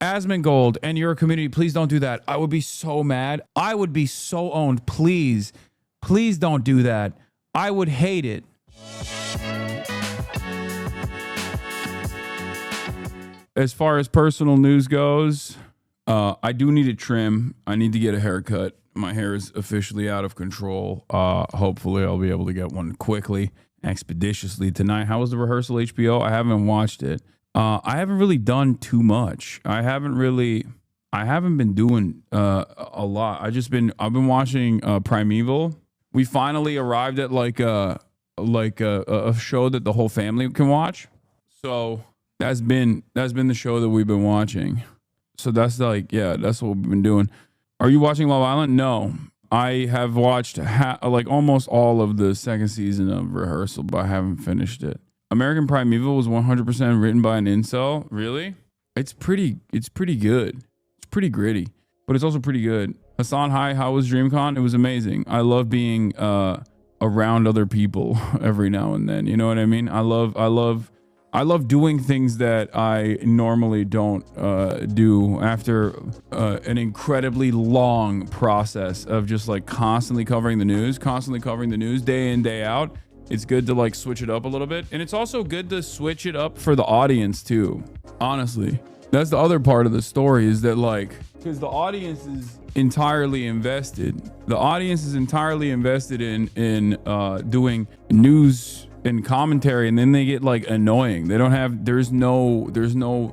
Asmongold and your community, please don't do that. I would be so mad. I would be so owned. Please, please don't do that. I would hate it. As far as personal news goes, I do need a trim. I need to get a haircut. My hair is officially out of control. Hopefully I'll be able to get one quickly, expeditiously tonight. How was the rehearsal, HBO? I haven't watched it. I haven't really done too much. I haven't been doing a lot. I've been watching Primeval. We finally arrived at like a show that the whole family can watch. So that's been the show that we've been watching. So that's like, yeah, that's what we've been doing. Are you watching Love Island? No. I have watched like almost all of the second season of Rehearsal, but I haven't finished it. American Primeval was 100% written by an incel. Really? It's pretty good. It's pretty gritty, but it's also pretty good. Hasan, hi, how was DreamCon? It was amazing. I love being around other people every now and then. You know what I mean? I love doing things that I normally don't do after an incredibly long process of just like constantly covering the news day in, day out. It's good to like switch it up a little bit. And it's also good to switch it up for the audience too. Honestly, that's the other part of the story, is that like, because the audience is entirely invested. The audience is entirely invested in doing news and commentary, and then they get like annoying. They don't have, there's no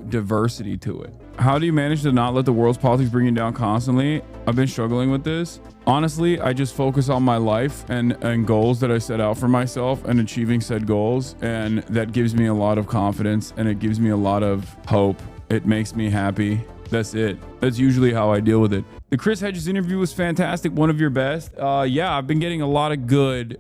diversity to it. How do you manage to not let the world's politics bring you down constantly? I've been struggling with this. Honestly, I just focus on my life and goals that I set out for myself and achieving said goals. And that gives me a lot of confidence and it gives me a lot of hope. It makes me happy. That's it. That's usually how I deal with it. The Chris Hedges interview was fantastic. One of your best. Yeah, I've been getting a lot of good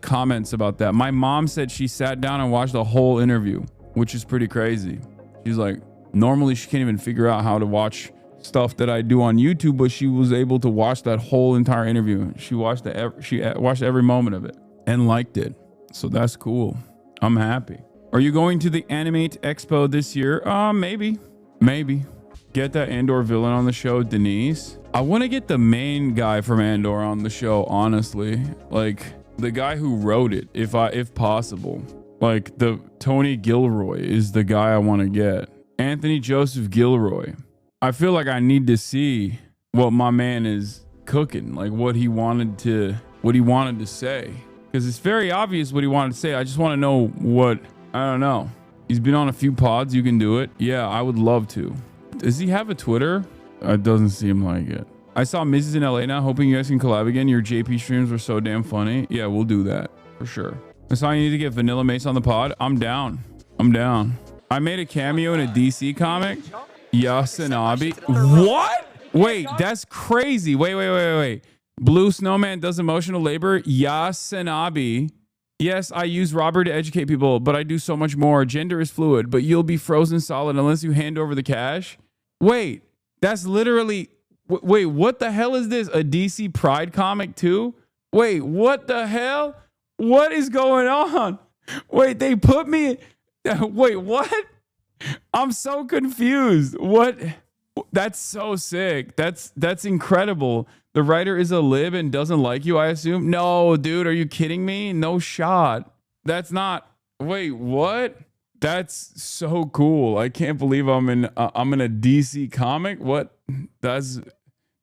comments about that. My mom said she sat down and watched the whole interview, which is pretty crazy. She's like, normally she can't even figure out how to watch stuff that I do on YouTube, but she was able to watch that whole entire interview. She watched every moment of it and liked it. So that's cool. I'm happy. Are you going to the Animate Expo this year? Maybe. Get that Andor villain on the show, Denise. I want to get the main guy from Andor on the show, honestly. Like the guy who wrote it, if possible. Like the Tony Gilroy is the guy I want to get. Anthony Joseph Gilroy. I feel like I need to see what my man is cooking, like what he wanted to say, because it's very obvious what he wanted to say. I just want to know what, I don't know. He's been on a few pods. You can do it. Yeah, I would love to. Does he have a Twitter? It doesn't seem like it. I saw Mrs. in LA now. Hoping you guys can collab again. Your JP streams were so damn funny. Yeah, we'll do that for sure. I saw you need to get Vanilla Mace on the pod. I'm down. I made a cameo in a DC comic. HasanAbi. What? Wait, that's crazy. Wait. Blue Snowman does emotional labor. HasanAbi. Yes, I use Robert to educate people, but I do so much more. Gender is fluid, but you'll be frozen solid unless you hand over the cash. Wait, that's literally... Wait, what the hell is this? A DC Pride comic too? Wait, what the hell? What is going on? Wait, they put me... Wait, what? I'm so confused. What? That's so sick. That's incredible. The writer is a lib and doesn't like you, I assume. No, dude, are you kidding me? No shot. That's not. Wait, what? That's so cool. I can't believe I'm in a DC comic. What? That's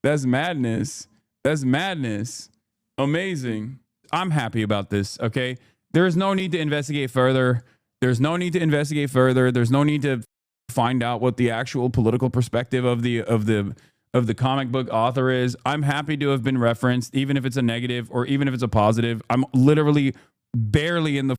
madness. That's madness. Amazing. I'm happy about this. Okay. There's no need to investigate further. There's no need to find out what the actual political perspective of the comic book author is. I'm happy to have been referenced, even if it's a negative or even if it's a positive. I'm literally barely in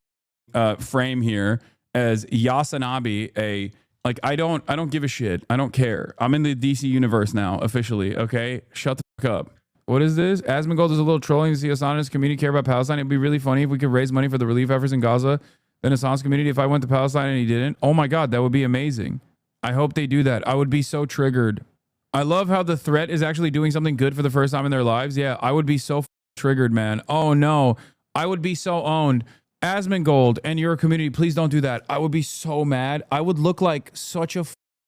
the frame here as HasanAbi. I don't give a shit. I don't care. I'm in the DC universe now officially. Okay, shut the fuck up. What is this? Asmongold is a little trolling to see Hasan and his community care about Palestine. It'd be really funny if we could raise money for the relief efforts in Gaza. Then Hasan's community, if I went to Palestine and he didn't. Oh my God, that would be amazing. I hope they do that. I would be so triggered. I love how the threat is actually doing something good for the first time in their lives. Yeah, I would be so triggered, man. Oh no, I would be so owned. Asmongold and your community, please don't do that. I would be so mad. I would look like such a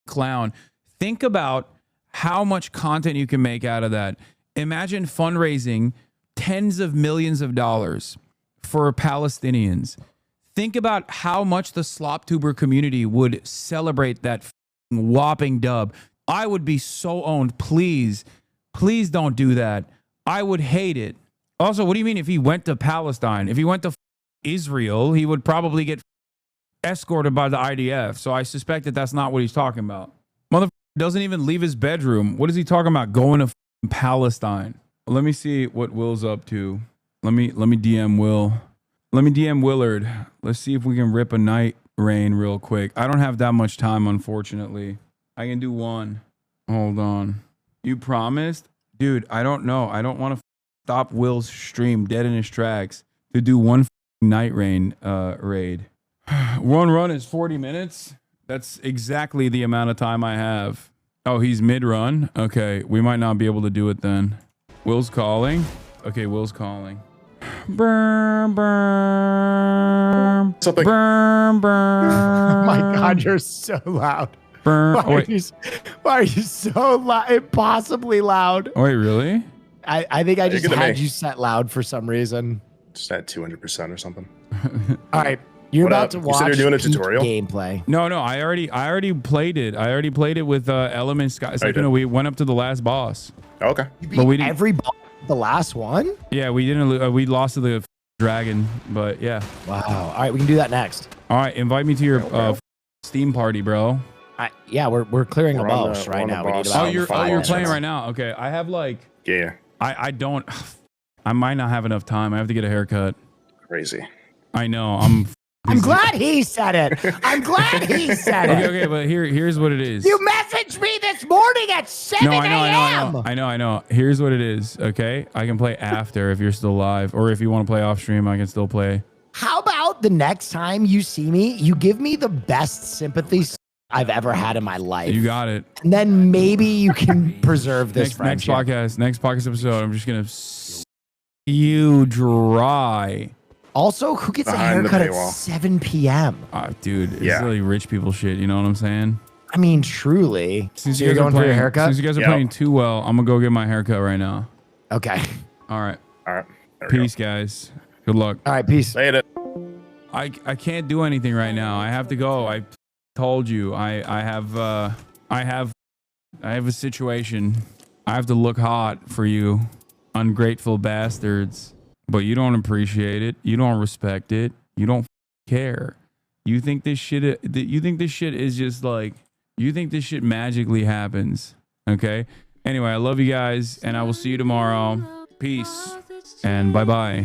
clown. Think about how much content you can make out of that. Imagine fundraising tens of millions of dollars for Palestinians. Think about how much the slop tuber community would celebrate that whopping dub. I would be so owned. Please don't do that. I would hate it. Also, what do you mean if he went to Palestine? If he went to Israel, he would probably get escorted by the IDF. So I suspect that that's not what he's talking about. Motherfucker doesn't even leave his bedroom. What is he talking about? Going to Palestine. Let me see what Will's up to. Let me DM Will. Let me DM Willard. Let's see if we can rip a night rain real quick. I don't have that much time, unfortunately. I can do one. Hold on. You promised? Dude, I don't know. I don't want to stop Will's stream dead in his tracks to do one night rain raid. One run is 40 minutes. That's exactly the amount of time I have. Oh, he's mid-run? Okay, we might not be able to do it then. Will's calling. Okay, Will's calling. Burm, burm. Something. Burm, burm. Oh my God, you're so loud. Burm. Why are you so loud? Impossibly loud. Oh, wait, really? I think I just had me. you set loud for some reason. Just at 200% or something. All right. You're about to watch You said you're doing a peak tutorial? gameplay. No, I already played it. I already played it with Element Sky. So, we went up to the last boss. Oh, okay. You But we beat didn't- every boss, the last one? Yeah, we didn't. We lost to the dragon, but yeah. Wow. All right, we can do that next. All right, invite me to your Steam party, bro. Yeah, we're clearing We're a on boss the- right we're on now. the We need boss. about You're 5 playing minutes. right now. Okay, I have like Yeah. I don't. I might not have enough time. I have to get a haircut. Crazy. I know. I'm glad he said it. I'm glad he said it. Okay, but here's what it is. You messaged me this morning at 7 No, a.m. I know. Here's what it is. Okay, I can play after if you're still live, or if you want to play off stream, I can still play. How about the next time you see me, you give me the best sympathy I've ever had in my life. You got it. And then maybe you can preserve this Next friendship. next podcast episode. I'm just gonna you dry. Also, who gets a Behind the haircut at paywall. 7 p.m.? Dude, it's Yeah. really rich people shit. You know what I'm saying? I mean, truly. Since So you're going for your haircut? Since you guys are Yep. playing too well, I'm gonna go get my haircut right now. Okay. All right. All right. There we Peace, guys. Good luck. All right, peace. go. Later. I can't do anything right now. I have to go. I told you. I have a situation. I have to look hot for you, ungrateful bastards. But you don't appreciate it. You don't respect it. You don't care. You think this shit. You think this shit is just like. You think this shit magically happens. Okay. Anyway, I love you guys, and I will see you tomorrow. Peace and bye bye.